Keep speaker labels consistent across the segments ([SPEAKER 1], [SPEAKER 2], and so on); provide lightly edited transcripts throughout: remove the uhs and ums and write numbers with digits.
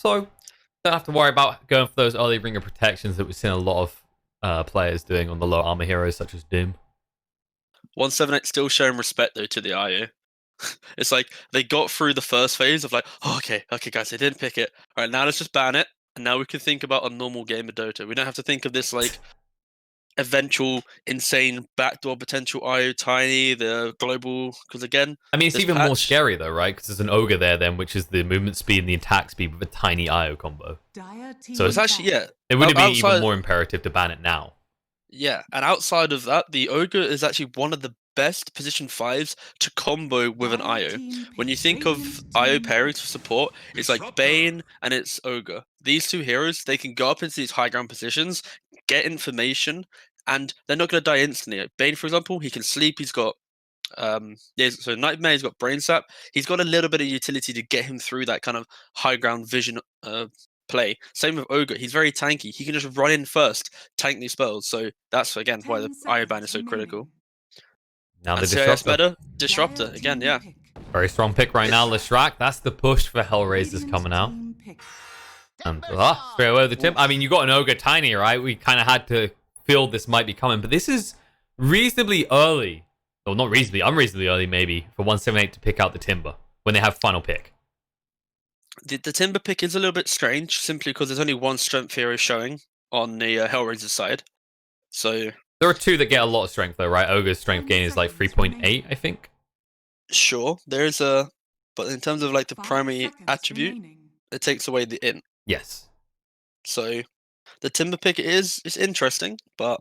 [SPEAKER 1] So don't have to worry about going for those early ringer protections that we've seen a lot of players doing on the low armor heroes such as Doom.
[SPEAKER 2] 178 still showing respect though to the IO. It's like they got through the first phase of like, oh, okay, guys, they didn't pick it. All right, now let's just ban it, and now we can think about a normal game of Dota. We don't have to think of this like eventual insane backdoor potential IO tiny the global. Because again,
[SPEAKER 1] I mean, it's
[SPEAKER 2] this
[SPEAKER 1] even more
[SPEAKER 2] patch,
[SPEAKER 1] scary though, right? Because there's an ogre there then, which is the movement speed and the attack speed with a tiny IO combo. So
[SPEAKER 2] it's actually
[SPEAKER 1] it would have been even
[SPEAKER 2] outside.
[SPEAKER 1] more imperative to ban it now.
[SPEAKER 2] Yeah, and outside of that, the Ogre is actually one of the best position fives to combo with an IO. When you think of IO pairings for support, it's like Bane and it's Ogre. These two heroes, they can go up into these high ground positions, get information, and they're not going to die instantly. Like Bane, for example, he can sleep. He's got so Nightmare. He's got Brain Sap. He's got a little bit of utility to get him through that kind of high ground vision play. Same with Ogre. He's very tanky. He can just run in first, tank these spells. So that's again why the Iron Ban is so critical.
[SPEAKER 1] Now the
[SPEAKER 2] And CIS
[SPEAKER 1] Disruptor.
[SPEAKER 2] meta, Disruptor again, yeah.
[SPEAKER 1] Very strong pick right now, Leshrac. That's the push for HellRaisers coming out. And straight away with the tip. I mean, you got an Ogre Tiny, right? We kind of had to feel this might be coming. But this is reasonably early. Well, not reasonably, unreasonably early maybe, for 178 to pick out the Timber when they have final pick.
[SPEAKER 2] The Timber pick is a little bit strange, simply because there's only one strength hero showing on the Hellraiser side. So
[SPEAKER 1] there are two that get a lot of strength though, right? Ogre's strength gain is like 3.8, I think.
[SPEAKER 2] Sure, there's a, but in terms of like the primary attribute, it takes away the int.
[SPEAKER 1] Yes.
[SPEAKER 2] So the Timber pick is interesting, but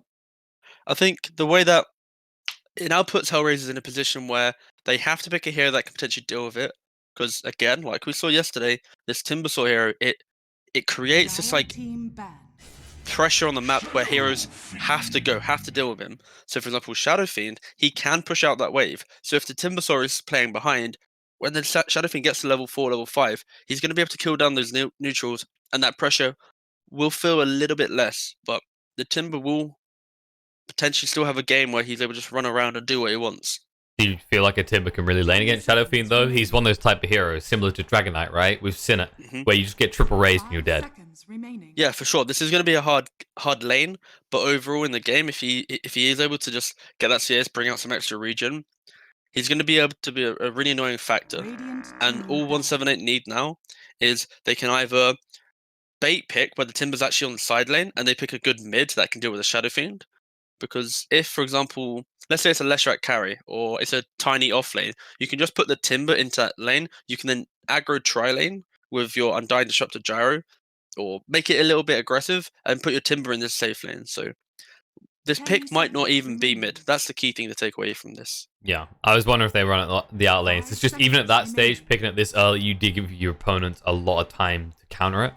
[SPEAKER 2] I think the way that it now puts Hellraisers in a position where they have to pick a hero that can potentially deal with it. Because again, like we saw yesterday, this Timbersaw hero, it creates this like pressure on the map where heroes have to deal with him. So for example, Shadow Fiend, he can push out that wave. So if the Timbersaw is playing behind, when the Shadow Fiend gets to level 4, level 5, he's going to be able to kill down those neutrals, and that pressure will feel a little bit less. But the Timber will potentially still have a game where he's able to just run around and do what he wants.
[SPEAKER 1] Do you feel like a Timber can really lane against Shadow Fiend though? He's one of those type of heroes, similar to Dragon Knight, right? We've seen it, where you just get triple raised and you're dead.
[SPEAKER 2] Yeah, for sure. This is going to be a hard lane, but overall in the game, if he is able to just get that CS, bring out some extra regen, he's going to be able to be a really annoying factor. And all 178 need now is they can either bait pick where the Timber's actually on the side lane and they pick a good mid that can deal with the Shadow Fiend. Because if, for example, let's say it's a Leshrac carry or it's a tiny off lane, you can just put the Timber into that lane. You can then aggro tri lane with your Undying Disruptor Gyro, or make it a little bit aggressive and put your Timber in this safe lane. So this pick might not even be mid. That's the key thing to take away from this.
[SPEAKER 1] Yeah, I was wondering if they run at the out lanes. It's just even at that stage, picking it this early, you did give your opponent a lot of time to counter it.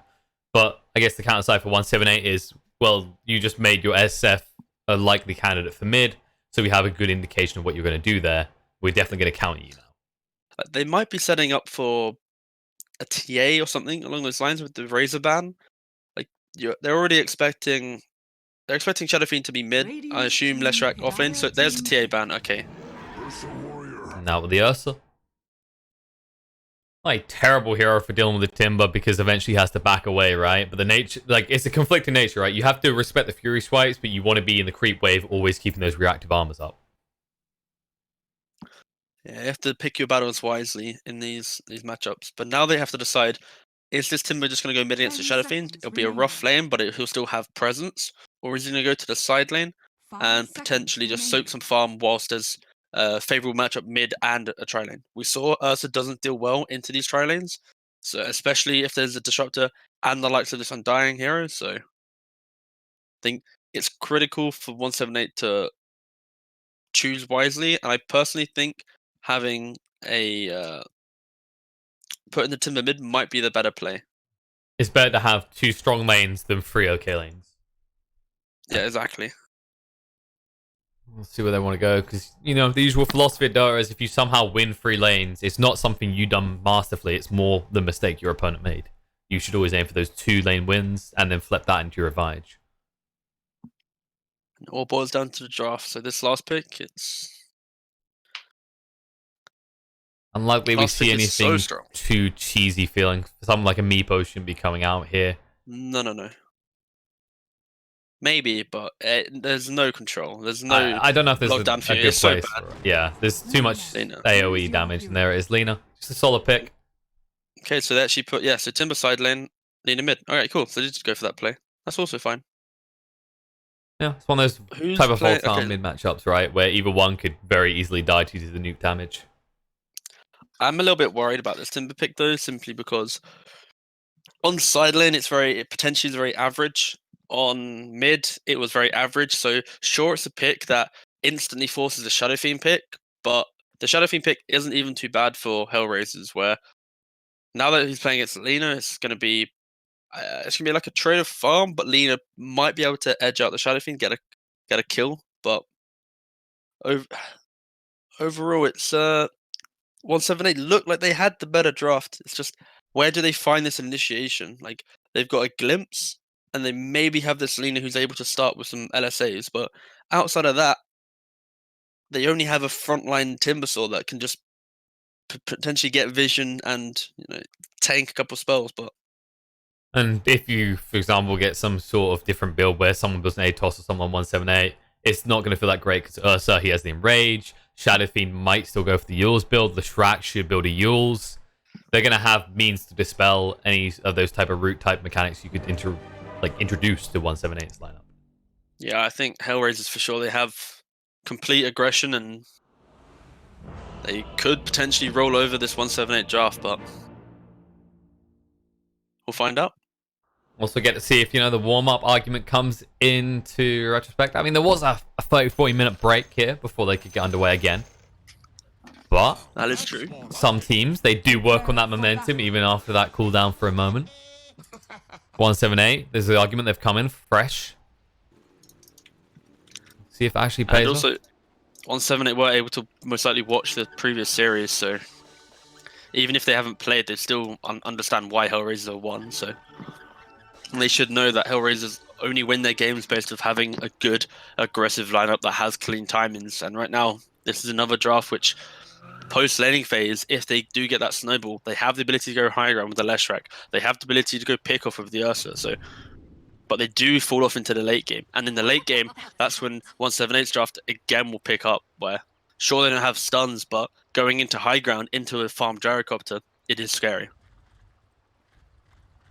[SPEAKER 1] But I guess the counter side for 178 is, well, you just made your SF a likely candidate for mid, so we have a good indication of what you're going to do there. We're definitely going to counter you now.
[SPEAKER 2] They might be setting up for a TA or something along those lines with the Razor ban. Like they're already expecting. They're expecting Shadow Fiend to be mid. I assume Leshrac offlane. So there's the TA ban. Okay.
[SPEAKER 1] Now with the Ursa. Like, terrible hero for dealing with the Timber because eventually he has to back away, right? But the nature, like, it's a conflicting nature, right? You have to respect the Fury swipes, but you want to be in the creep wave, always keeping those reactive armors up.
[SPEAKER 2] Yeah, you have to pick your battles wisely in these matchups. But now they have to decide: is this Timber just going to go mid against the Shadow Fiend? It'll be a rough lane, but he'll still have presence. Or is he going to go to the side lane and potentially just soak some farm whilst there's a favorable matchup mid and a tri lane? We saw Ursa doesn't deal well into these tri lanes, so especially if there's a disruptor and the likes of this Undying hero. So I think it's critical for 178 to choose wisely. And I personally think having a putting the Timber mid might be the better play.
[SPEAKER 1] It's better to have two strong lanes than three okay lanes.
[SPEAKER 2] Yeah, exactly.
[SPEAKER 1] We'll see where they want to go, because, you know, the usual philosophy of Dota is if you somehow win 3 lanes, it's not something you done masterfully, it's more the mistake your opponent made. You should always aim for those 2 lane wins, and then flip that into your advantage.
[SPEAKER 2] It all boils down to the draft. So this last pick, it's
[SPEAKER 1] Unlikely we
[SPEAKER 2] Last
[SPEAKER 1] see
[SPEAKER 2] pick is so
[SPEAKER 1] anything
[SPEAKER 2] strong.
[SPEAKER 1] too cheesy feeling. Something like a meepo shouldn't be coming out here.
[SPEAKER 2] No. Maybe, but there's no control. There's no
[SPEAKER 1] I don't know if there's
[SPEAKER 2] lockdown for
[SPEAKER 1] a
[SPEAKER 2] you.
[SPEAKER 1] good
[SPEAKER 2] It's so
[SPEAKER 1] place
[SPEAKER 2] bad.
[SPEAKER 1] for it. Yeah, there's too much
[SPEAKER 2] Lena.
[SPEAKER 1] AoE damage, and there it is. Lena, just a solid pick.
[SPEAKER 2] Okay, so they actually put so Timber side lane, Lena mid. All right, cool. So they just go for that play. That's also fine.
[SPEAKER 1] Yeah, it's one of those
[SPEAKER 2] Who's
[SPEAKER 1] type of
[SPEAKER 2] playing?
[SPEAKER 1] volatile
[SPEAKER 2] Okay,
[SPEAKER 1] mid matchups, right? Where either one could very easily die due to the nuke damage.
[SPEAKER 2] I'm a little bit worried about this Timber pick though, simply because on side lane it potentially is very average. On mid, it was very average. So sure, it's a pick that instantly forces a Shadow Fiend pick, but the Shadow Fiend pick isn't even too bad for HellRaisers. Where now that he's playing against Lena, it's gonna be like a trade of farm, but Lena might be able to edge out the Shadow Fiend, get a kill. But over, overall, it's 178 looked like they had the better draft. It's just where do they find this initiation? Like they've got a glimpse, and they maybe have this Lena who's able to start with some LSAs, but outside of that, they only have a frontline Timbersaw that can just potentially get vision and tank a couple spells. But
[SPEAKER 1] And if you, for example, get some sort of different build where someone does an ATOS or someone 178, it's not going to feel that great because Ursa, he has the Enrage. Shadow Fiend might still go for the Yules build. The Shrek should build a Yules. They're going to have means to dispel any of those type of root type mechanics you could introduce to 178's lineup.
[SPEAKER 2] yeah, I think HellRaisers for sure. They have complete aggression and they could potentially roll over this 178 draft, but we'll find out.
[SPEAKER 1] Also get to see if, the warm-up argument comes into retrospect. I mean, there was a 30-40 minute break here before they could get underway again. But
[SPEAKER 2] That is true.
[SPEAKER 1] some teams, they do work on that momentum even after that cooldown for a moment. 178, there's the argument they've come in fresh. See if it actually pays
[SPEAKER 2] And
[SPEAKER 1] off.
[SPEAKER 2] also, 178 were able to most likely watch the previous series, so even if they haven't played, they still understand why HellRaisers are won. So and they should know that HellRaisers only win their games based off having a good, aggressive lineup that has clean timings. And right now, this is another draft which, post laning phase, if they do get that snowball, they have the ability to go high ground with the Leshrac. They have the ability to go pick off with the Ursa. So, but they do fall off into the late game. And in the late game, that's when 178's draft again will pick up. Where sure they don't have stuns, but going into high ground into a farm gyrocopter, it is scary.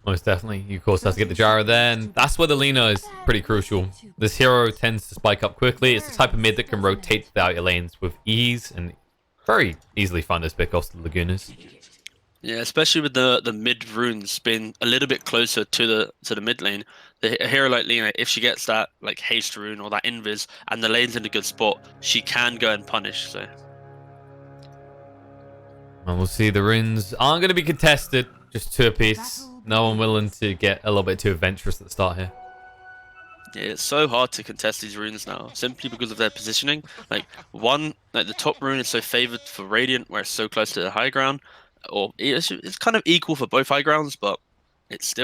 [SPEAKER 1] Most definitely. You, of course, have to get the gyro there, and that's where the Lena is pretty crucial. This hero tends to spike up quickly. It's the type of mid that can rotate the outer lanes with ease, and very easily find those pickoffs to the Lagunas.
[SPEAKER 2] Yeah, especially with the mid runes being a little bit closer to the mid lane. A hero like Lena, if she gets that like haste rune or that invis, and the lane's in a good spot, she can go and punish. So,
[SPEAKER 1] And we'll see the runes aren't going to be contested, just 2 apiece. No one willing to get a little bit too adventurous at the start here.
[SPEAKER 2] yeah, it's so hard to contest these runes now, simply because of their positioning. Like the top rune is so favored for Radiant, where it's so close to the high ground, or it's kind of equal for both high grounds, but it's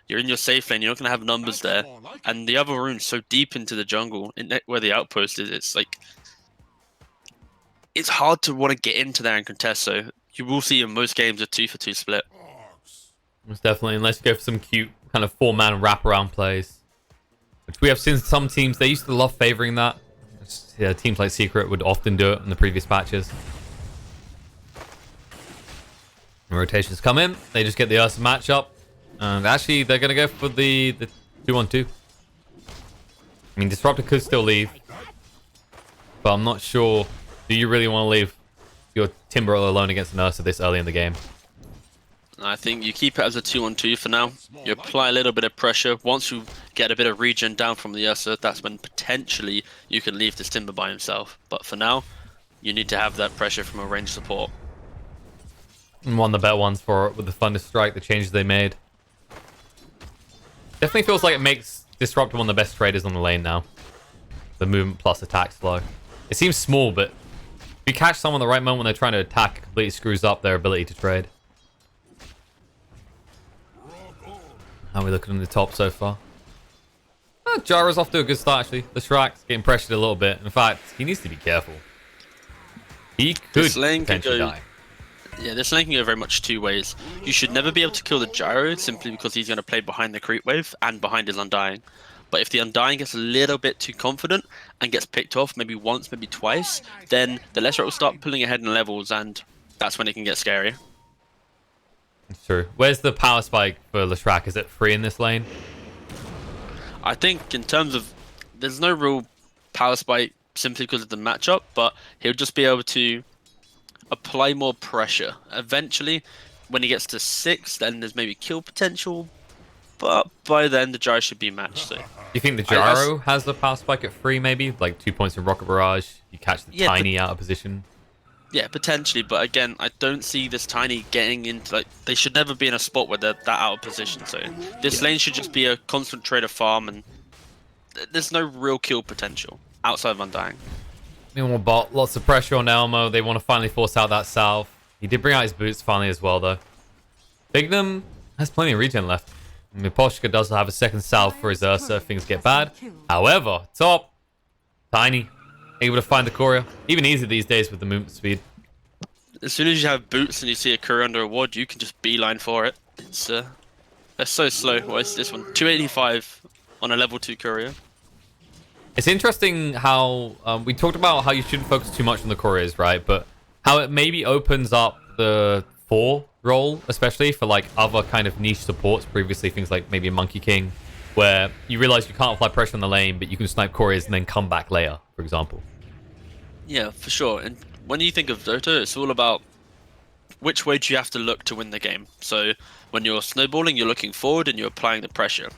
[SPEAKER 2] you're in your safe lane, you're not gonna have numbers there, and the other rune's so deep into the jungle, where the outpost is. It's like it's hard to want to get into there and contest. So you will see in most games a 2-for-2 split.
[SPEAKER 1] Most definitely, unless you go for some cute kind of 4-man wraparound plays. Which we have seen some teams, they used to love favoring that. Yeah, teams like Secret would often do it in the previous patches. When rotations come in, they just get the Ursa matchup. And actually, they're going to go for the 2-on-2. I mean, Disruptor could still leave. But I'm not sure. Do you really want to leave your Timber alone against an Ursa this early in the game?
[SPEAKER 2] I think you keep it as a 2-on-2 for now. You apply a little bit of pressure. Once you get a bit of regen down from the Ursa, that's when potentially you can leave this Timber by himself. But for now, you need to have that pressure from a ranged support.
[SPEAKER 1] And one of the better ones for it with the Thunder Strike, the changes they made. Definitely feels like it makes Disruptor one of the best traders on the lane now. The movement plus attack flow. It seems small, but if you catch someone the right moment when they're trying to attack, it completely screws up their ability to trade. How are we looking in the top so far? Gyro's off to a good start, actually. The Shrek's getting pressured a little bit. In fact, he needs to be careful. He could
[SPEAKER 2] This lane could
[SPEAKER 1] potentially
[SPEAKER 2] go
[SPEAKER 1] die.
[SPEAKER 2] Yeah, this lane can go very much two ways. You should never be able to kill the gyro simply because he's going to play behind the creep wave and behind his Undying. But if the Undying gets a little bit too confident and gets picked off maybe once, maybe twice, then the Leshrac will start pulling ahead in levels, and that's when it can get scary.
[SPEAKER 1] It's true. Where's the power spike for Leshrac? Is it free in this lane?
[SPEAKER 2] I think in terms of, there's no real power spike simply because of the matchup, but he'll just be able to apply more pressure. Eventually, when he gets to 6, then there's maybe kill potential, but by then the gyro should be matched. So,
[SPEAKER 1] Do you think the gyro has the power spike at 3 maybe? Like 2 points in Rocket Barrage, you catch the tiny out of position?
[SPEAKER 2] Yeah, potentially, but again, I don't see this tiny getting into, like, they should never be in a spot where they're that out of position, so this lane should just be a constant trade of farm, and there's no real kill potential outside of Undying.
[SPEAKER 1] Meanwhile, bot, lots of pressure on Elmo. They want to finally force out that Salve. He did bring out his boots finally as well, though. Bignum has plenty of regen left. Miposhka does have a second Salve for his Ursa if things get bad. However, top, Tiny, able to find the courier. Even easier these days with the movement speed.
[SPEAKER 2] As soon as you have boots and you see a courier under a ward, you can just beeline for it. It's they're so slow. What is this one? 285 on a level 2 courier.
[SPEAKER 1] It's interesting how we talked about how you shouldn't focus too much on the couriers, right? But how it maybe opens up the 4 role, especially for like other kind of niche supports. Previously, things like maybe a Monkey King, where you realize you can't apply pressure on the lane, but you can snipe couriers and then come back later, for example.
[SPEAKER 2] Yeah, for sure. And when you think of Dota, it's all about which way do you have to look to win the game. So when you're snowballing, you're looking forward and you're applying the pressure.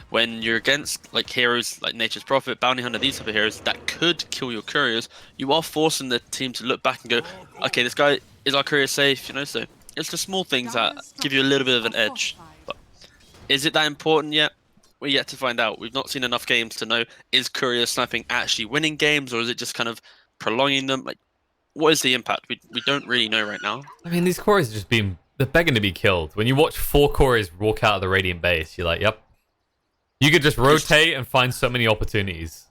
[SPEAKER 2] When you're against like heroes like Nature's Prophet, Bounty Hunter, these type of heroes that could kill your couriers, you are forcing the team to look back and go, okay, this guy, is our courier safe? You know, so it's the small things that give you a little bit of an edge. But is it that important yet? We're yet to find out. We've not seen enough games to know, is courier sniping actually winning games, or is it just kind of prolonging them? Like, what is the impact? We don't really know right now.
[SPEAKER 1] I mean, these couriers are just they're begging to be killed. When you watch 4 couriers walk out of the Radiant base, you're like, yep. You could just rotate and find so many opportunities.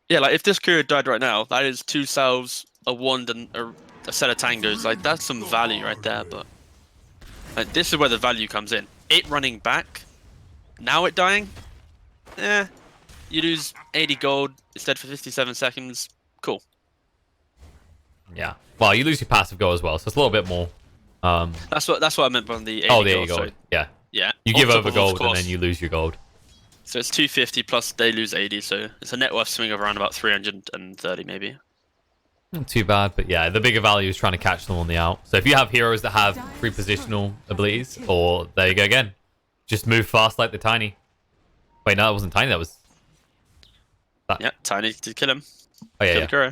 [SPEAKER 2] Yeah, like if this courier died right now, that is 2 salves, a wand, and a set of tangos. Like, that's some value right there, but like, this is where the value comes in. It running back, now it dying, you lose 80 gold instead for 57 seconds. Cool.
[SPEAKER 1] Yeah. Well, you lose your passive goal as well, so it's a little bit more.
[SPEAKER 2] That's what I meant by the 80
[SPEAKER 1] oh, there
[SPEAKER 2] gold.
[SPEAKER 1] you go.
[SPEAKER 2] So,
[SPEAKER 1] yeah.
[SPEAKER 2] Yeah.
[SPEAKER 1] You give over gold and then you lose your gold.
[SPEAKER 2] So it's 250 plus they lose 80, so it's a net worth swing of around about 330 maybe.
[SPEAKER 1] Not too bad, but yeah, the bigger value is trying to catch them on the out. So if you have heroes that have free positional abilities, or there you go again, just move fast like the Tiny. Wait, no, that wasn't Tiny, that was...
[SPEAKER 2] That. Yeah, Tiny to kill him.
[SPEAKER 1] Oh yeah, yeah.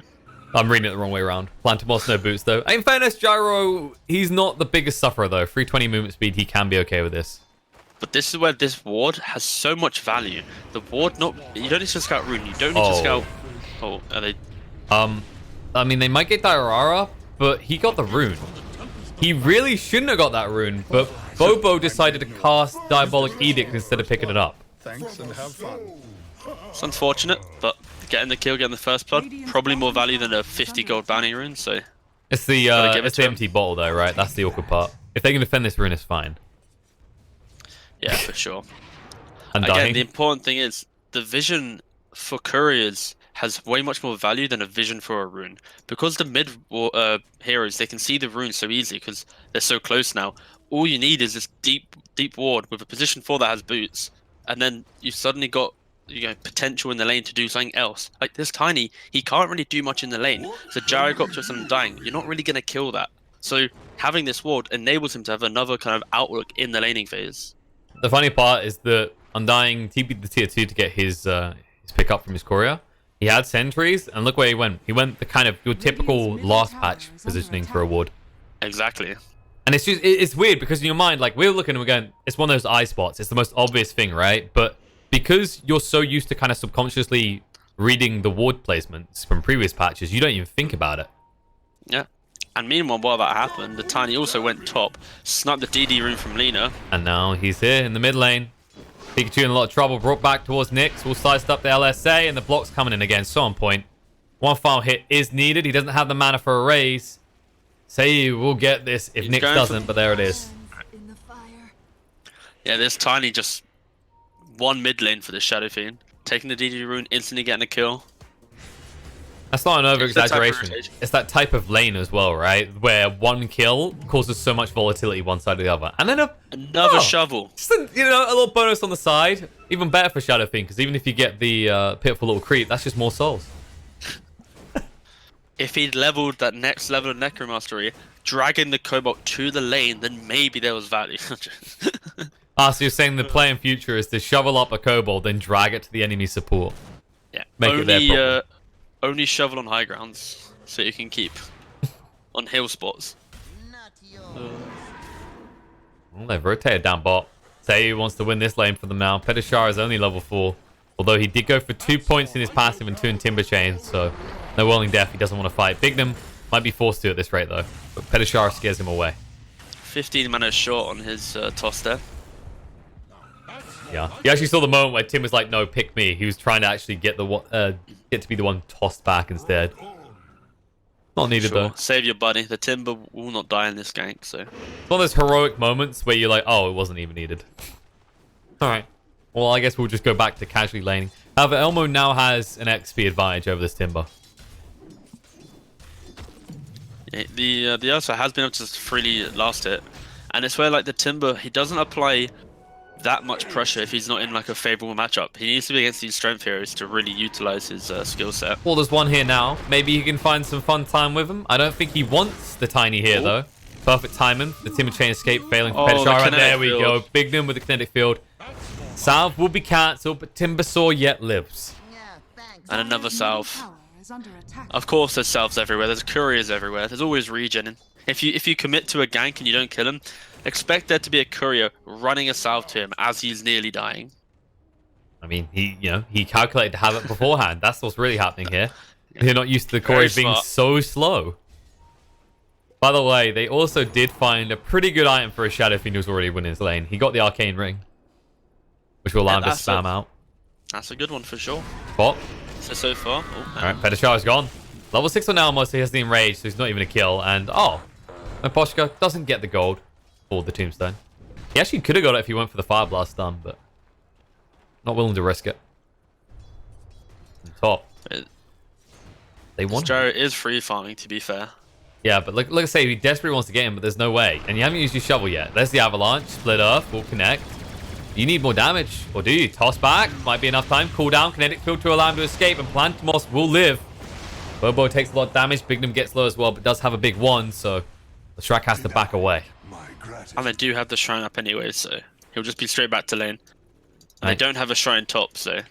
[SPEAKER 1] I'm reading it the wrong way around. Plantimos, no boots though. In fairness, Gyro, he's not the biggest sufferer though. 320 movement speed, he can be okay with this.
[SPEAKER 2] But this is where this ward has so much value. The ward, you don't need to scout rune. You don't need to scout. Oh, are they?
[SPEAKER 1] I mean, they might get Diorara, but he got the rune. He really shouldn't have got that rune, but Bobo decided to cast Diabolic Edict instead of picking it up.
[SPEAKER 3] Thanks and have fun.
[SPEAKER 2] It's unfortunate, but getting the kill, getting the first blood, probably more value than a 50 gold bounty rune. So
[SPEAKER 1] it's the empty bottle though, right? That's the awkward part. If they can defend this rune, it's fine.
[SPEAKER 2] Yeah, for sure.
[SPEAKER 1] Undying.
[SPEAKER 2] Again, the important thing is the vision for couriers has way much more value than a vision for a rune. Because the mid heroes, they can see the rune so easily because they're so close now. All you need is this deep ward with a position 4 that has boots, and then you've suddenly got potential in the lane to do something else. Like this Tiny, he can't really do much in the lane. So Gyrocopter and Undying, you're not really going to kill that. So having this ward enables him to have another kind of outlook in the laning phase.
[SPEAKER 1] The funny part is that Undying TP'd the tier 2 to get his pick up from his courier. He had sentries, and look where he went. He went the kind of your typical last patch positioning for a ward.
[SPEAKER 2] Exactly.
[SPEAKER 1] And it's weird because in your mind, like, we're looking and we're going, it's one of those eye spots. It's the most obvious thing, right? But because you're so used to kind of subconsciously reading the ward placements from previous patches, you don't even think about it.
[SPEAKER 2] Yeah. And meanwhile, while that happened, the Tiny also went top, sniped the DD rune from Lina.
[SPEAKER 1] And now he's here in the mid lane. Pikachu in a lot of trouble, brought back towards Nyx. Will slice up the LSA, and the block's coming in again. So on point. One final hit is needed. He doesn't have the mana for a raise. Say we'll get this if Nyx doesn't, but there it is.
[SPEAKER 2] Yeah, this Tiny just one mid lane for the Shadow Fiend. Taking the DD rune, instantly getting a kill.
[SPEAKER 1] That's not an over-exaggeration.
[SPEAKER 2] rotation.
[SPEAKER 1] It's that type of lane as well, right? Where one kill causes so much volatility one side or the other. And then
[SPEAKER 2] another shovel.
[SPEAKER 1] Just a little bonus on the side. Even better for Shadow Fiend, because even if you get the pitiful little creep, that's just more souls.
[SPEAKER 2] If he'd leveled that next level of Necromastery, dragging the Cobalt to the lane, then maybe there was value.
[SPEAKER 1] So you're saying the play in future is to shovel up a Kobold, then drag it to the enemy support.
[SPEAKER 2] Yeah,
[SPEAKER 1] Make it their problem.
[SPEAKER 2] only shovel on high grounds, so you can keep on hill spots.
[SPEAKER 1] Well, they've rotated down bot. Say wants to win this lane for them now. Petishar is only level 4. Although he did go for 2 points in his passive and 2 in Timber Chain, so no Whirling Death, he doesn't want to fight. Bignum might be forced to at this rate though, but Petishar scares him away. 15
[SPEAKER 2] mana short on his toss there.
[SPEAKER 1] Yeah, you actually saw the moment where Tim was like, no, pick me. He was trying to actually get to be the one tossed back instead. Not needed though.
[SPEAKER 2] Save your buddy. The Timber will not die in this gank, so.
[SPEAKER 1] It's one of those heroic moments where you're like, oh, it wasn't even needed. Alright. Well, I guess we'll just go back to casually laning. However, Elmo now has an XP advantage over this Timber.
[SPEAKER 2] Yeah, the Ursa has been able to just freely last it. And it's where, like, the Timber, he doesn't apply that much pressure if he's not in, like, a favorable matchup. He needs to be against these strength heroes to really utilize his skill set.
[SPEAKER 1] Well, there's one here now. Maybe he can find some fun time with him. I don't think he wants the Tiny here, though. Perfect timing. The Timber Chain escape failing for Petishar. And there we go. Bignum with the kinetic field. Salve will be cancelled, but Timbersaw yet lives.
[SPEAKER 2] And another salve. Of course there's salves everywhere. There's couriers everywhere. There's always regen. If you commit to a gank and you don't kill him, expect there to be a courier running a salve to him as he's nearly dying.
[SPEAKER 1] I mean, he calculated to have it beforehand. That's what's really happening here. You're not used to the courier being so slow. By the way, they also did find a pretty good item for a Shadow Fiend who's already winning his lane. He got the Arcane Ring, which will allow him to spam out.
[SPEAKER 2] That's a good one for sure.
[SPEAKER 1] Bot.
[SPEAKER 2] So far.
[SPEAKER 1] Alright, Petishar is gone. Level 6 on Elmo, so he has the Enrage, so he's not even a kill. And, Poshka doesn't get the gold or the Tombstone. He actually could have got it if he went for the Fire Blast stun, but not willing to risk it. On top. They want
[SPEAKER 2] Jarrett is free farming, to be fair.
[SPEAKER 1] Yeah, but like I say, he desperately wants to get him, but there's no way. And you haven't used your shovel yet. There's the Avalanche, Split Earth, will connect. You need more damage, or do you? Toss back, might be enough time. Cool down, kinetic field to allow him to escape, and Plantimos will live. Bobo takes a lot of damage, Bignum gets low as well, but does have a big one, so the Shrek has to back away.
[SPEAKER 2] And they do have the shrine up anyway, so he'll just be straight back to lane. And they don't have a shrine top, so...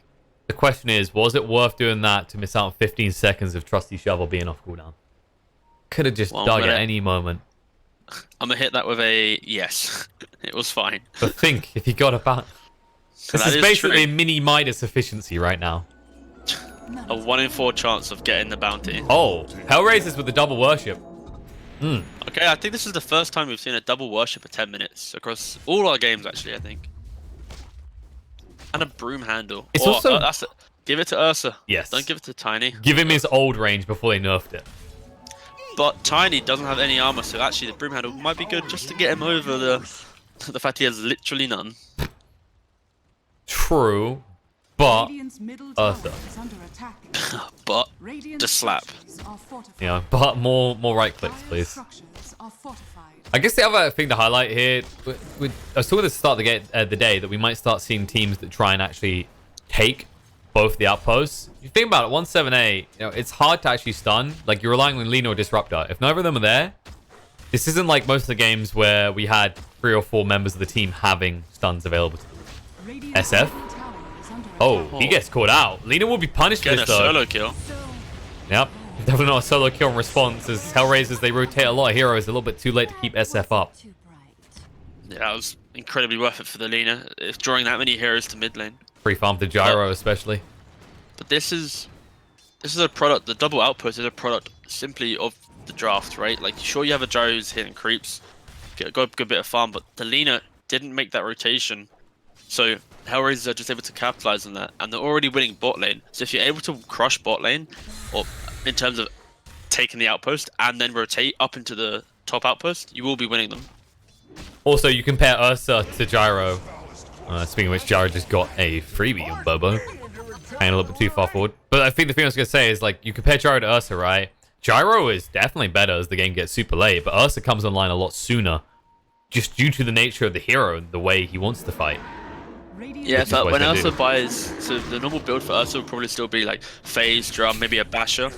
[SPEAKER 1] The question is, was it worth doing that to miss out on 15 seconds of Trusty Shovel being off cooldown? Could have just dug at any moment.
[SPEAKER 2] I'm gonna hit that with a yes. It was fine.
[SPEAKER 1] But think, if you got about... This is basically a mini Midas efficiency right now.
[SPEAKER 2] A 1 in 4 chance of getting the bounty.
[SPEAKER 1] Oh, HellRaisers with the double worship.
[SPEAKER 2] Okay, I think this is the first time we've seen a double worship for 10 minutes across all our games, actually, I think. And a broom handle.
[SPEAKER 1] It's also...
[SPEAKER 2] Give it to Ursa.
[SPEAKER 1] Yes.
[SPEAKER 2] Don't give it to Tiny.
[SPEAKER 1] Give him his old range before they nerfed it.
[SPEAKER 2] But Tiny doesn't have any armor, so actually the broom handle might be good just to get him over the fact he has literally none.
[SPEAKER 1] True, but Ursa.
[SPEAKER 2] But just slap.
[SPEAKER 1] Yeah, but more right clicks, please. I guess the other thing to highlight here, I was talking at the start of the day that we might start seeing teams that try and actually take both the outposts. If you think about it, 178, it's hard to actually stun. Like, you're relying on Lina or Disruptor. If neither of them are there, this isn't like most of the games where we had 3 or 4 members of the team having stuns available to them. SF? Oh, he gets caught out. Lina will be punished for this, though.
[SPEAKER 2] Solo kill.
[SPEAKER 1] Yep. Definitely not a solo kill in response, as HellRaisers, they rotate a lot of heroes. A little bit too late to keep SF up.
[SPEAKER 2] Yeah, that was incredibly worth it for the Lina, if drawing that many heroes to mid lane.
[SPEAKER 1] Free farm the Gyro, especially. But
[SPEAKER 2] this is a product, the double outpost is a product simply of the draft, right? Like, sure, you have a Gyro who's hitting creeps, got a good bit of farm, but the Lina didn't make that rotation. So HellRaisers are just able to capitalize on that, and they're already winning bot lane. So if you're able to crush bot lane, or in terms of taking the outpost and then rotate up into the top outpost, you will be winning them.
[SPEAKER 1] Also, you compare Ursa to Gyro. Speaking of which, Gyro just got a freebie on Bobo. And a little bit too far forward. But I think the thing I was going to say is, like, you compare Gyro to Ursa, right? Gyro is definitely better as the game gets super late, but Ursa comes online a lot sooner. Just due to the nature of the hero and the way he wants to fight.
[SPEAKER 2] Yeah, so when Ursa buys... So the normal build for Ursa will probably still be, like, Phase, Drum, maybe a Basher.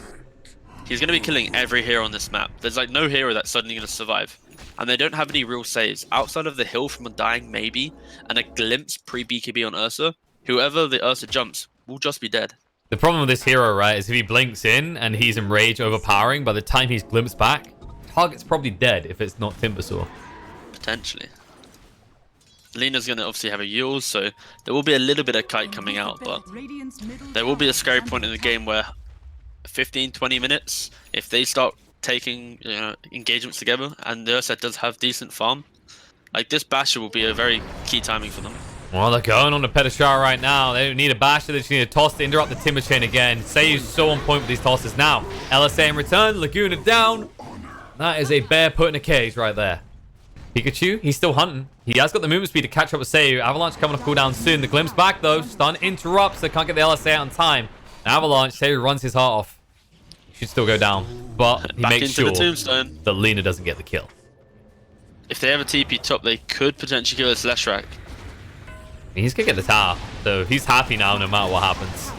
[SPEAKER 2] He's going to be killing every hero on this map. There's, like, no hero that's suddenly going to survive. And they don't have any real saves. Outside of the hill from a dying, maybe, and a glimpse pre-BKB on Ursa, whoever the Ursa jumps will just be dead.
[SPEAKER 1] The problem with this hero, right, is if he blinks in and he's enraged overpowering, by the time he's glimpsed back, target's probably dead if it's not Timbersaw.
[SPEAKER 2] Potentially. Lena's going to obviously have a Yule, so there will be a little bit of kite coming out, but there will be a scary point in the game where 15-20 minutes, if they start taking engagements together, and the Ursa does have decent farm, like this Basher will be a very key timing for them.
[SPEAKER 1] Well, they're going on to Pedishar right now. They don't need a Basher, they just need a toss to interrupt the Timber Chain again. Sayu's so on point with these tosses now. LSA in return, Laguna down. That is a bear put in a cage right there. Pikachu, he's still hunting. He has got the movement speed to catch up with Sayu. Avalanche coming off cooldown soon. The glimpse back though. Stun interrupts. They can't get the LSA out on time. Avalanche, Sayu runs his heart off. He should still go down. But he makes sure that Lena doesn't get the kill.
[SPEAKER 2] If they have a TP top, they could potentially kill this Leshrac.
[SPEAKER 1] He's going to get the tower. So he's happy now no matter what happens.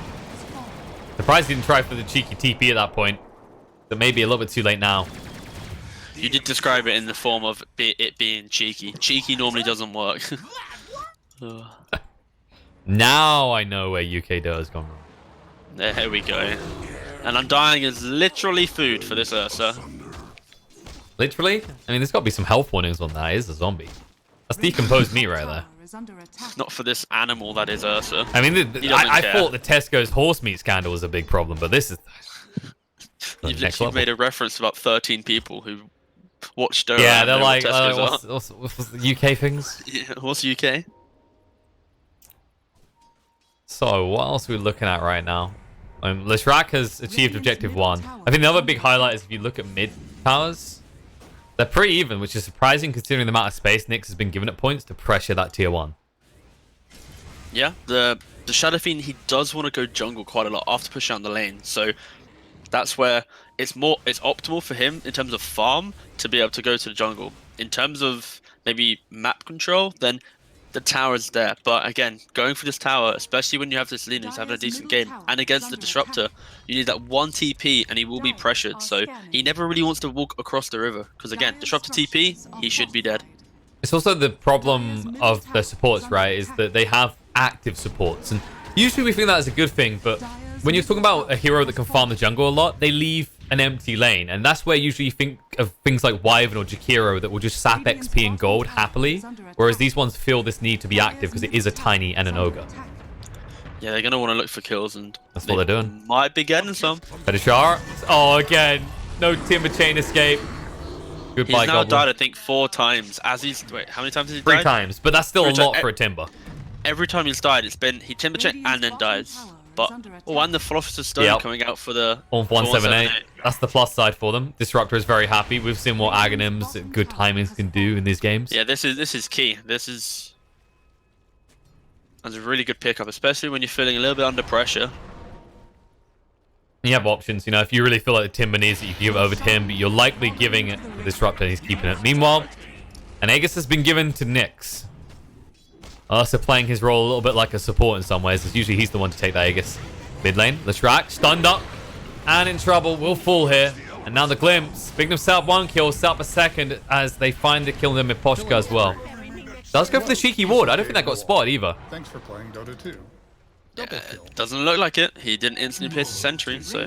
[SPEAKER 1] Surprised he didn't try for the cheeky TP at that point. But maybe a little bit too late now.
[SPEAKER 2] You did describe it in the form of it being cheeky. Cheeky normally doesn't work.
[SPEAKER 1] Now I know where UK Doe has gone wrong.
[SPEAKER 2] There we go. And Undying is literally food for this Ursa.
[SPEAKER 1] Literally? I mean, there's got to be some health warnings on that. It is a zombie. That's decomposed me right there.
[SPEAKER 2] Not for this animal that is Ursa.
[SPEAKER 1] I mean, I thought the Tesco's horse meat scandal was a big problem, but this is...
[SPEAKER 2] You've made a reference to about 13 people who watched Doe.
[SPEAKER 1] Yeah, they're like, what's the UK things?
[SPEAKER 2] Yeah, what's UK?
[SPEAKER 1] So, what else are we looking at right now? Leshrac has achieved objective 1. I think the other big highlight is if you look at mid towers, they're pretty even, which is surprising considering the amount of space Nyx has been given at points to pressure that tier 1.
[SPEAKER 2] Yeah, the Shadow Fiend, he does want to go jungle quite a lot after pushing out the lane, so that's where it's optimal for him in terms of farm to be able to go to the jungle. In terms of maybe map control, then the tower is there. But again, going for this tower, especially when you have this Lena who's having a decent game, and against the Disruptor, you need that one TP and he will be pressured. So he never really wants to walk across the river. Because again, Disruptor TP, he should be dead.
[SPEAKER 1] It's also the problem of the supports, right, is that they have active supports. And usually we think that is a good thing, but when you're talking about a hero that can farm the jungle a lot, they leave an empty lane. And that's where usually you think of things like Wyvern or Jakiro that will just sap XP and gold happily. Whereas these ones feel this need to be active because it is a tiny and an ogre.
[SPEAKER 2] Yeah, they're going to want to look for kills, and
[SPEAKER 1] that's what they're doing.
[SPEAKER 2] Might be getting some.
[SPEAKER 1] Pedishar. Oh, again. No Timber Chain escape. Goodbye,
[SPEAKER 2] he's now
[SPEAKER 1] Goblin.
[SPEAKER 2] died, I think, 4 times. As he's... Wait, how many times has he died?
[SPEAKER 1] 3 times, but that's still a lot for a Timber.
[SPEAKER 2] Every time he's died, it's been he Timber Chain and then dies. But and the Philosopher's Stone coming out for the
[SPEAKER 1] 178. That's the plus side for them. Disruptor is very happy. We've seen what Aghanims, good timings can do in these games.
[SPEAKER 2] Yeah, this is key. That's a really good pickup, especially when you're feeling a little bit under pressure.
[SPEAKER 1] You have options, you know, if you really feel like the Timber needs it, you can give it over to him, but you're likely giving it to Disruptor and he's keeping it. Meanwhile, an Aegis has been given to Nyx. Ursa playing his role a little bit like a support in some ways, as usually he's the one to take that Aegis. Mid lane, Leshrac, stunned up, and in trouble, will fall here. And now the Glimpse, picking himself 1 kill, set up a second as they find the kill them with Poshka as well. Does go for the cheeky ward, I don't think that got spotted either.
[SPEAKER 3] Thanks for playing Dota 2.
[SPEAKER 2] Yeah, it doesn't look like it. He didn't instantly place a sentry, so...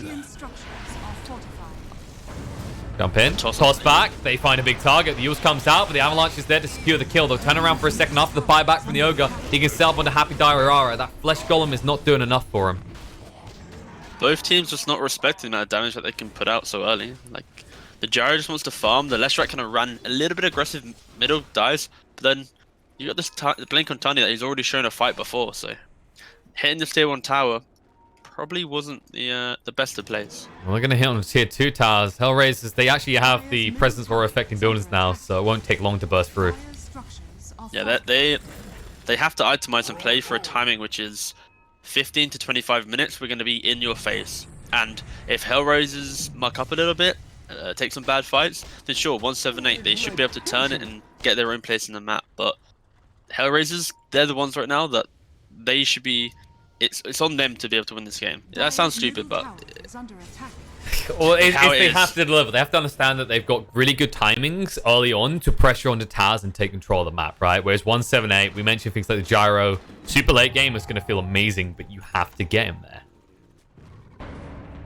[SPEAKER 1] Jump in, toss back, they find a big target, the Eels comes out, but the Avalanche is there to secure the kill. They'll turn around for a second after the buyback from the Ogre. He can sell up onto Happy Diarara. That Flesh Golem is not doing enough for him.
[SPEAKER 2] Both teams just not respecting that damage that they can put out so early. Like, the Gyro just wants to farm, the Leshrac kind of ran a little bit aggressive middle, dies, but then you got this Blink on Tiny that he's already shown a fight before, so... Hitting this tier 1 tower, probably wasn't the best of plays.
[SPEAKER 1] Well, we're going to hit on tier 2 towers. HellRaisers, they actually have the presence aura affecting buildings now, so it won't take long to burst through.
[SPEAKER 2] Yeah, they have to itemize and play for a timing which is 15 to 25 minutes. We're going to be in your face. And if HellRaisers muck up a little bit, take some bad fights, then sure, 178, they should be able to turn it and get their own place in the map. But HellRaisers, they're the ones right now that they should be... It's on them to be able to win this game. That sounds stupid, but...
[SPEAKER 1] Well, if they have to deliver, they have to understand that they've got really good timings early on to pressure onto towers and take control of the map, right? Whereas 178, we mentioned things like the gyro. Super late game is going to feel amazing, but you have to get him there.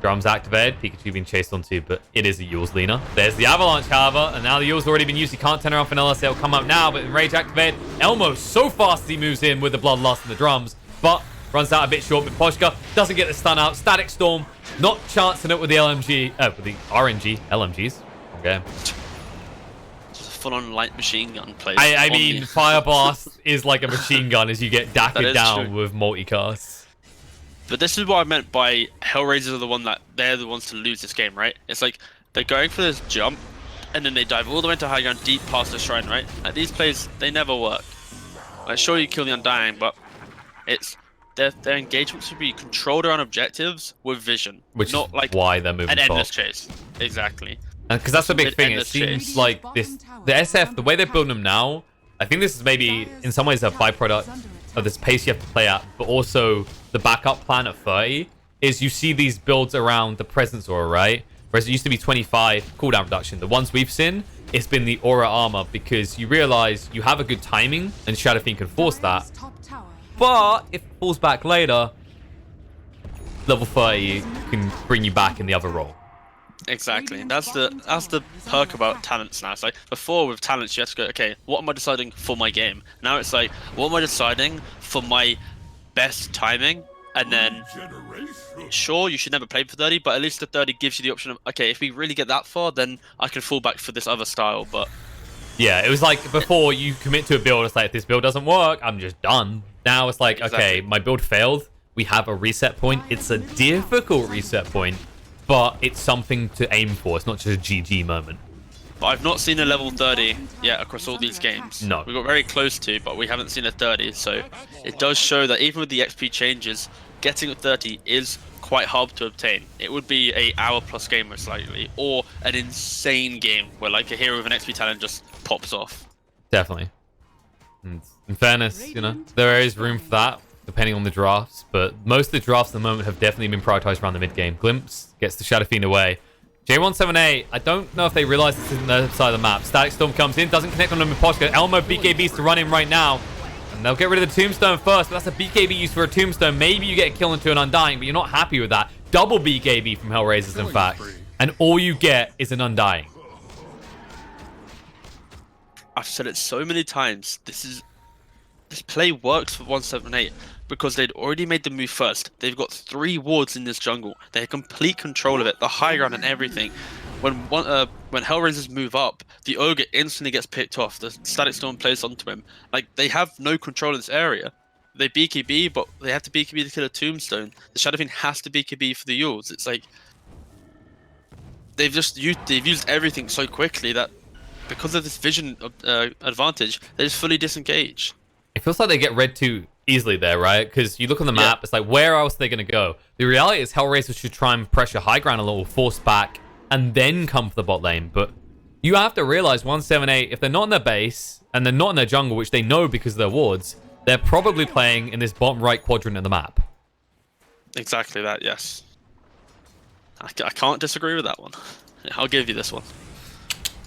[SPEAKER 1] Drums activated, Pikachu being chased on too, but it is a Yule's Lina. There's the Avalanche, however, and now the Yule's already been used. He can't turn around for an LS. It'll come up now, but Enrage activated. Elmo so fast as he moves in with the Bloodlust and the drums, but runs out a bit short. But Poshka doesn't get the stun out. Static Storm, not chancing it with the LMG, with the RNG, LMGs. Okay.
[SPEAKER 2] Full-on light machine gun play.
[SPEAKER 1] I mean, Fire Blast is like a machine gun as you get dackered down
[SPEAKER 2] true.
[SPEAKER 1] with multicasts.
[SPEAKER 2] But this is what I meant by HellRaisers are the one that they're the ones to lose this game, right? It's like they're going for this jump, and then they dive all the way to high ground, deep past the shrine, right? Like, these plays, they never work. Like, sure, you kill the Undying, but it's their engagement should be controlled around objectives with vision,
[SPEAKER 1] Which
[SPEAKER 2] not
[SPEAKER 1] is
[SPEAKER 2] like
[SPEAKER 1] why they're moving
[SPEAKER 2] an endless
[SPEAKER 1] top.
[SPEAKER 2] chase. Exactly.
[SPEAKER 1] Because that's the big thing. It
[SPEAKER 2] Endless
[SPEAKER 1] seems
[SPEAKER 2] chase.
[SPEAKER 1] like the SF, the way they're building them now, I think this is maybe in some ways a byproduct of this pace you have to play at, but also the backup plan at 30 is you see these builds around the presence aura, right? Whereas it used to be 25 cooldown reduction. The ones we've seen, it's been the aura armor because you realize you have a good timing and Shadow Fiend can force that. But if it falls back later, level 30 can bring you back in the other role.
[SPEAKER 2] Exactly. That's the perk about talents now. It's like before with talents you have to go, okay, what am I deciding for my game? Now it's like, what am I deciding for my best timing? And then sure, you should never play for 30, but at least the 30 gives you the option of, okay, if we really get that far, then I can fall back for this other style. But
[SPEAKER 1] yeah, it was like before you commit to a build, it's like, if this build doesn't work, I'm just done. Now it's like, okay, my build failed. We have a reset point. It's a difficult reset point, but it's something to aim for. It's not just a GG moment.
[SPEAKER 2] But I've not seen a level 30 yet across all these games.
[SPEAKER 1] No.
[SPEAKER 2] We got very close to, but we haven't seen a 30. So it does show that even with the XP changes, getting a 30 is quite hard to obtain. It would be a hour plus game most likely, or an insane game where like a hero with an XP talent just pops off.
[SPEAKER 1] Definitely. And in fairness, you know, there is room for that, depending on the drafts, but most of the drafts at the moment have definitely been prioritized around the mid game. Glimpse gets the Shadow Fiend away. J178, I don't know if they realize this isn't the other side of the map. Static Storm comes in, doesn't connect on them with Poshka. Elmo BKBs to run in right now. And they'll get rid of the Tombstone first, but that's a BKB used for a Tombstone. Maybe you get a kill into an Undying, but you're not happy with that. Double BKB from HellRaisers, in fact. And all you get is an Undying.
[SPEAKER 2] I've said it so many times. This play works for 178 because they'd already made the move first. They've got 3 wards in this jungle. They have complete control of it, the high ground and everything. When HellRaisers move up, the Ogre instantly gets picked off. The Static Storm plays onto him. Like, they have no control of this area. They BKB, but they have to BKB to kill a Tombstone. The Shadow Fiend has to BKB for the Yules. It's like they've used everything so quickly that because of this vision advantage, they just fully disengage.
[SPEAKER 1] It feels like they get read too easily there, right? Because you look on the map, it's like, where else are they going to go? The reality is HellRaisers should try and pressure high ground a little, force back, and then come for the bot lane. But you have to realize 178, if they're not in their base, and they're not in their jungle, which they know because of their wards, they're probably playing in this bottom right quadrant of the map.
[SPEAKER 2] Exactly that, yes. I can't disagree with that one. I'll give you this one.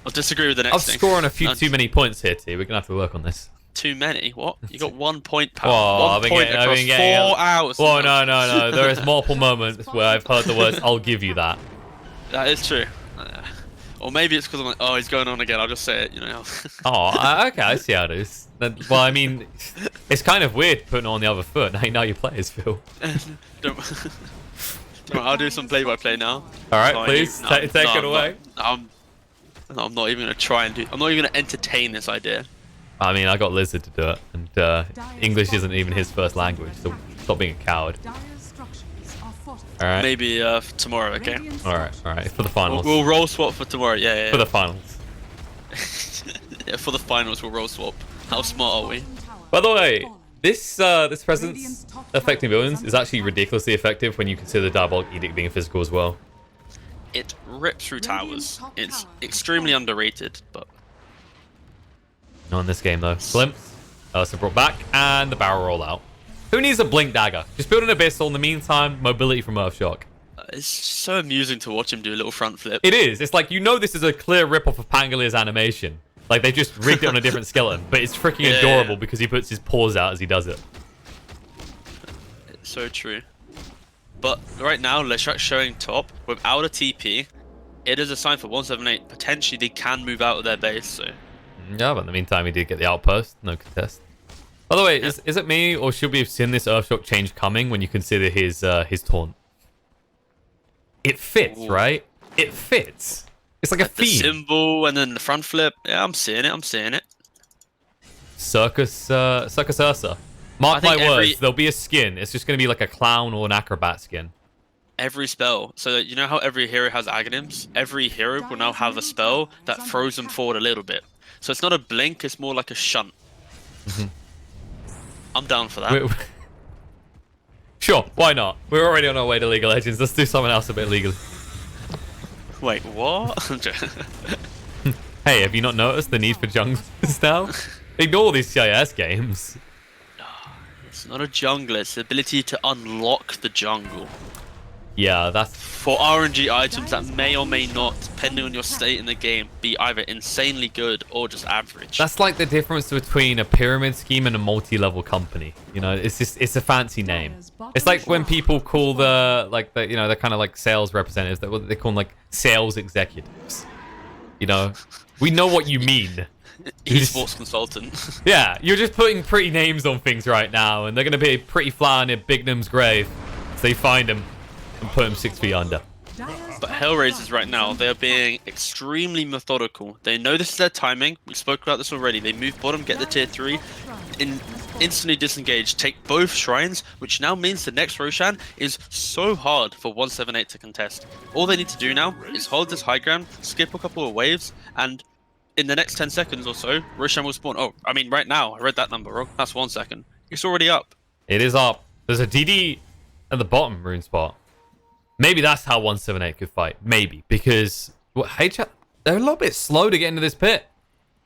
[SPEAKER 2] I'll disagree with the next thing.
[SPEAKER 1] I'm scoring a few too many points here, T. We're going to have to work on this.
[SPEAKER 2] Too many? What? You got 1 point, pal.
[SPEAKER 1] Oh,
[SPEAKER 2] 1 point across 4 hours.
[SPEAKER 1] Whoa, no. There is multiple moments where I've heard the words, I'll give you that.
[SPEAKER 2] That is true. Or maybe it's because I'm like, oh, he's going on again. I'll just say it, you know.
[SPEAKER 1] Oh, okay, I see how it is. Well, I mean, it's kind of weird putting it on the other foot. Now your players feel.
[SPEAKER 2] I'll do some play-by-play now.
[SPEAKER 1] All right, please take it away.
[SPEAKER 2] I'm not even gonna try and do. I'm not even gonna entertain this idea.
[SPEAKER 1] I mean, I got Lizard to do it, and English isn't even his first language, so stop being a coward. All right.
[SPEAKER 2] Maybe tomorrow, okay?
[SPEAKER 1] All right. For the finals.
[SPEAKER 2] We'll roll swap for tomorrow. Yeah.
[SPEAKER 1] For the finals.
[SPEAKER 2] Yeah, for the finals, we'll roll swap. How smart are we?
[SPEAKER 1] By the way, this presence affecting villains is actually ridiculously effective when you consider Diabolic Edict being physical as well.
[SPEAKER 2] It rips through towers. It's extremely underrated, but
[SPEAKER 1] Not in this game though. Glimpse. So brought back, and the barrel roll out. Who needs a blink dagger? Just build an abyssal. In the meantime, mobility from Earthshock.
[SPEAKER 2] it's so amusing to watch him do a little front flip.
[SPEAKER 1] It is. It's like, you know, this is a clear rip-off of Pangalier's animation. Like, they just rigged it on a different skeleton, but it's freaking adorable because he puts his paws out as he does it.
[SPEAKER 2] It's so true. But right now, Leshak showing top without a TP. It is a sign for 178. Potentially, they can move out of their base. So
[SPEAKER 1] Yeah, but in the meantime, he did get the outpost. No contest. By the way, is it me, or should we have seen this Earthshock change coming when you consider his taunt? It fits, right? It fits. It's like a
[SPEAKER 2] the
[SPEAKER 1] theme.
[SPEAKER 2] symbol and then the front flip. Yeah, I'm seeing it.
[SPEAKER 1] Circus Ursa. Mark my words, there'll be a skin. It's just going to be like a clown or an acrobat skin.
[SPEAKER 2] Every spell. So you know how every hero has agonyms? Every hero will now have a spell that throws them forward a little bit. So it's not a blink, it's more like a shunt. I'm down for that.
[SPEAKER 1] Sure, why not? We're already on our way to League of Legends. Let's do something else a bit legally.
[SPEAKER 2] Wait, what?
[SPEAKER 1] Hey, have you not noticed the need for junglers now? Ignore these CIS games.
[SPEAKER 2] It's not a jungler, it's the ability to unlock the jungle.
[SPEAKER 1] Yeah, that's...
[SPEAKER 2] For RNG items that may or may not, depending on your state in the game, be either insanely good or just average.
[SPEAKER 1] That's like the difference between a pyramid scheme and a multi-level company. You know, it's just, it's a fancy name. It's like when people call the kind of like sales representatives, they call them like sales executives. You know, we know what you mean.
[SPEAKER 2] Esports consultant.
[SPEAKER 1] Yeah, you're just putting pretty names on things right now, and they're going to be pretty fly near Bignum's grave. So they find him and put him 6 feet under.
[SPEAKER 2] But HellRaisers right now, they are being extremely methodical. They know this is their timing. We spoke about this already. They move bottom, get the tier 3, instantly disengage, take both shrines, which now means the next Roshan is so hard for 178 to contest. All they need to do now is hold this high ground, skip a couple of waves, and in the next 10 seconds or so, Roshan will spawn. Oh, I mean, right now, I read that number wrong. That's 1 second. It's already up.
[SPEAKER 1] It is up. There's a DD at the bottom rune spot. Maybe that's how 178 could fight. Maybe. Because they're a little bit slow to get into this pit.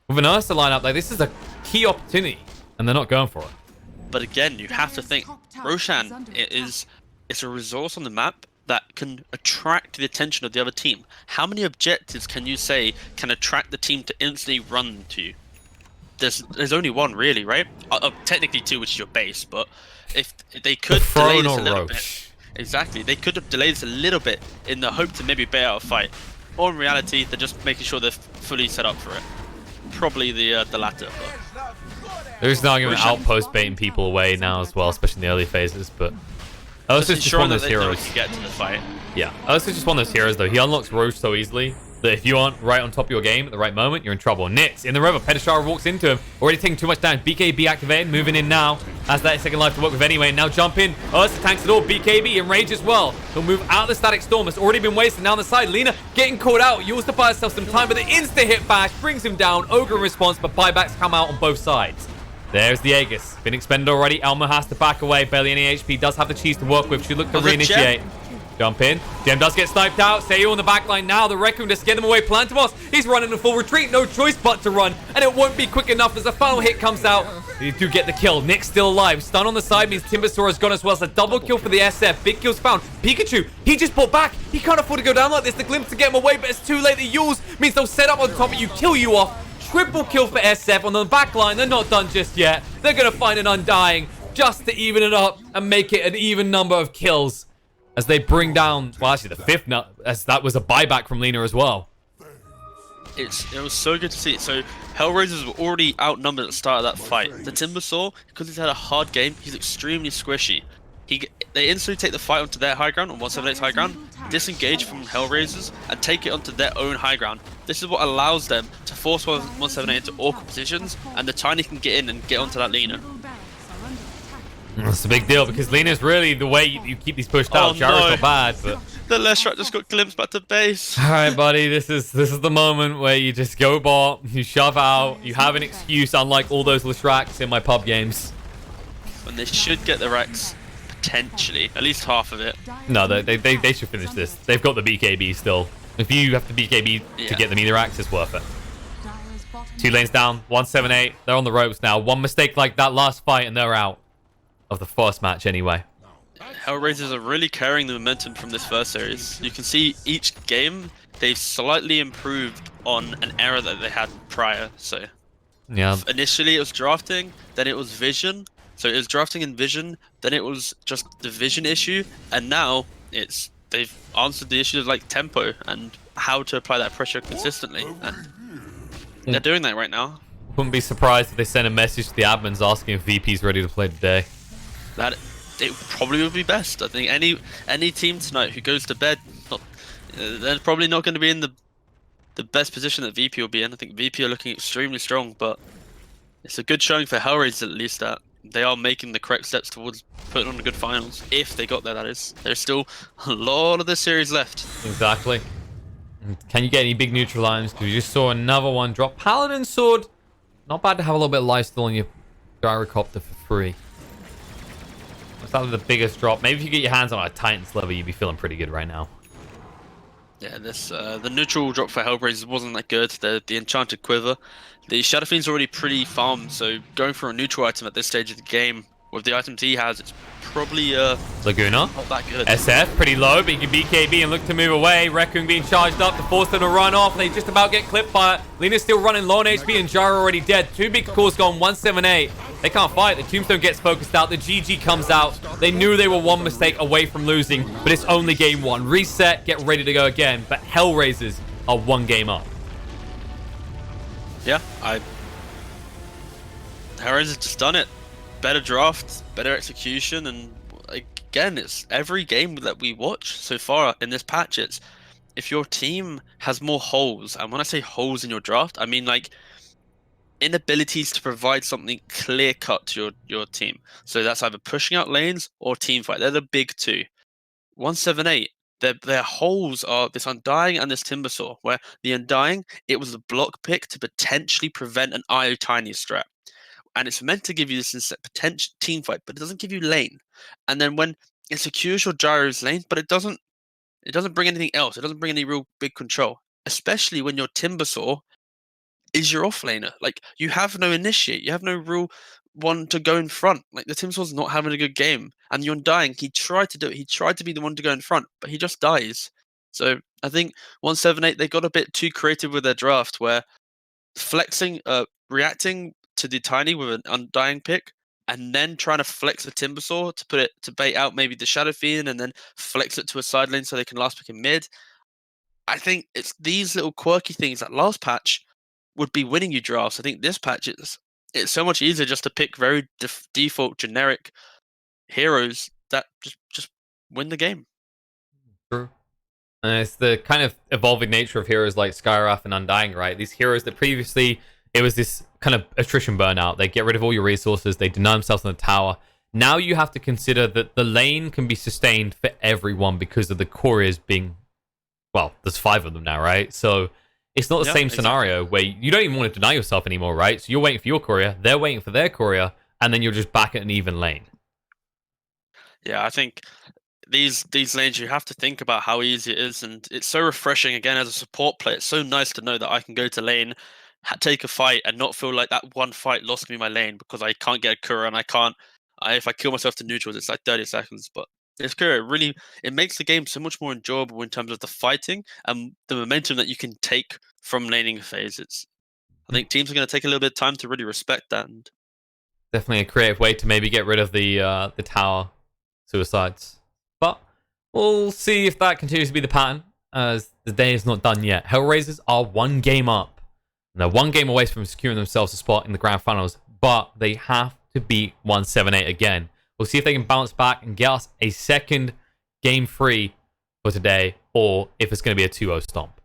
[SPEAKER 1] With an Ursa lineup, like, this is a key opportunity. And they're not going for it.
[SPEAKER 2] But again, you have to think, Roshan it's a resource on the map that can attract the attention of the other team. How many objectives can you say can attract the team to instantly run to you? There's only one, really, right? Technically 2, which is your base, but if they could delay this a little bit. Exactly, they could have delayed this a little bit in the hope to maybe bail out a fight. Or in reality, they're just making sure they're fully set up for it. Probably the latter. But
[SPEAKER 1] there's an argument outpost baiting people away now as well, especially in the early phases, but Ursa's just one of those heroes.
[SPEAKER 2] Get to the fight.
[SPEAKER 1] Yeah, Ursa's just one of those heroes though. He unlocks Roche so easily that if you aren't right on top of your game at the right moment, you're in trouble. Nits in the river. Pedishara walks into him. Already taking too much damage. BKB activated. Moving in now. Has that second life to work with anyway. Now jump in. Ursa tanks it all. BKB enraged as well. He'll move out of the static storm. It's already been wasted down the side. Lina getting caught out. Used to buy herself some time, but the insta-hit bash brings him down. Ogre in response, but buybacks come out on both sides. There's the Aegis. Been expended already. Elma has to back away. Barely any HP. Does have the cheese to work with. Should look to reinitiate. Jump in. Gem does get sniped out. Seiyu on the back line now. The Rec Room just get him away. Plantimos, he's running in full retreat. No choice but to run. And it won't be quick enough as the final hit comes out. They do get the kill. Nick's still alive. Stun on the side means Timbersaw has gone as well. It's a double kill for the SF. Big kills found. Pikachu, he just bought back. He can't afford to go down like this. The glimpse to get him away, but it's too late. The Yules means they'll set up on top of you, kill you off. Triple kill for SF on the back line. They're not done just yet. They're going to find an Undying just to even it up and make it an even number of kills. As they bring down, well, actually the 5th, as that was a buyback from Lina as well.
[SPEAKER 2] It was so good to see. So HellRaisers were already outnumbered at the start of that fight. The Timbersaw, because he's had a hard game, he's extremely squishy. They instantly take the fight onto their high ground, on 178's high ground, disengage from HellRaisers, and take it onto their own high ground. This is what allows them to force 178 into awkward positions, and the Tiny can get in and get onto that Lina.
[SPEAKER 1] That's a big deal because Lena's really the way you keep these pushed out. Gyro's not bad, but
[SPEAKER 2] the Leshrac just got glimpsed back to base.
[SPEAKER 1] all right, buddy, this is the moment where you just go bot, you shove out, you have an excuse, unlike all those Leshracs in my pub games.
[SPEAKER 2] And they should get the Rex potentially, at least half of it.
[SPEAKER 1] No, they should finish this. They've got the BKB still. If you have to BKB to get the Meteorax, it's worth it. 2 lanes down, 178. They're on the ropes now. One mistake like that last fight, and they're out of the first match anyway.
[SPEAKER 2] HellRaisers are really carrying the momentum from this first series. You can see each game, they've slightly improved on an error that they had prior. So
[SPEAKER 1] yeah,
[SPEAKER 2] initially it was drafting, then it was vision. So it was drafting and vision, then it was just the vision issue, and now they've answered the issue of like tempo and how to apply that pressure consistently. And they're doing that right now.
[SPEAKER 1] Wouldn't be surprised if they send a message to the admins asking if VP's ready to play today.
[SPEAKER 2] That it probably would be best. I think any team tonight who goes to bed, they're probably not going to be in the best position that VP will be in. I think VP are looking extremely strong, but it's a good showing for HellRaisers at least that they are making the correct steps towards putting on a good finals. If they got there, that is. There's still a lot of this series left.
[SPEAKER 1] Exactly. Can you get any big neutral lines? Because you just saw another one drop. Paladin Sword. Not bad to have a little bit of life still on your gyrocopter for free. That's not the biggest drop. Maybe if you get your hands on a Titan's level, you'd be feeling pretty good right now.
[SPEAKER 2] Yeah, this the neutral drop for HellRaisers wasn't that good. The Enchanted Quiver. The Shadow Fiend's already pretty farmed, so going for a neutral item at this stage of the game, with the items he has, it's probably
[SPEAKER 1] Laguna.
[SPEAKER 2] not that good.
[SPEAKER 1] SF, pretty low, but you can BKB and look to move away. Raccoon being charged up to force them to run off. They just about get clipped by it. Lena's still running low on HP and Gyro already dead. 2 big cores gone, 178. They can't fight. The Tombstone gets focused out. The GG comes out. They knew they were one mistake away from losing, but it's only game 1. Reset, get ready to go again. But HellRaisers are 1 game up.
[SPEAKER 2] Yeah, HellRaisers just done it. Better draft, better execution, and again, it's every game that we watch so far in this patch. It's if your team has more holes, and when I say holes in your draft, I mean like inabilities to provide something clear cut to your team. So that's either pushing out lanes or team fight. They're the big 2. 178. Their holes are this Undying and this Timbersaw, where the Undying, it was a block pick to potentially prevent an IO Tiny strat. And it's meant to give you this potential team fight, but it doesn't give you lane. And then when it secures your Gyro's lane, but it doesn't bring anything else. It doesn't bring any real big control. Especially when your Timbersaw is your offlaner. Like, you have no initiate. You have no real one to go in front. Like, the Timbersaw's not having a good game. And the Undying, he tried to do it. He tried to be the one to go in front, but he just dies. So I think 178, they got a bit too creative with their draft, where reacting to the Tiny with an Undying pick, and then trying to flex the Timbersaw to bait out maybe the Shadow Fiend, and then flex it to a side lane so they can last pick in mid. I think it's these little quirky things that last patch would be winning you drafts. I think this patch it's so much easier just to pick very default generic heroes that just win the game.
[SPEAKER 1] True. And it's the kind of evolving nature of heroes like Skywrath and Undying, right? These heroes that previously it was this kind of attrition burnout. They get rid of all your resources. They deny themselves in the tower. Now you have to consider that the lane can be sustained for everyone because of the couriers being, well, there's 5 of them now, right? So it's not the same scenario where you don't even want to deny yourself anymore, right? So you're waiting for your courier, they're waiting for their courier, and then you're just back at an even lane.
[SPEAKER 2] Yeah, I think these lanes, you have to think about how easy it is, and it's so refreshing again as a support player. It's so nice to know that I can go to lane, take a fight, and not feel like that one fight lost me my lane because I can't get a courier, and if I kill myself to neutrals, it's like 30 seconds. But this courier really, it makes the game so much more enjoyable in terms of the fighting and the momentum that you can take from laning phase. I think teams are going to take a little bit of time to really respect that. And
[SPEAKER 1] definitely a creative way to maybe get rid of the tower suicides. But we'll see if that continues to be the pattern, as the day is not done yet. HellRaisers are 1 game up. And they're 1 game away from securing themselves a spot in the grand finals, but they have to beat 178 again. We'll see if they can bounce back and get us a second game free for today, or if it's going to be a 2-0 stomp.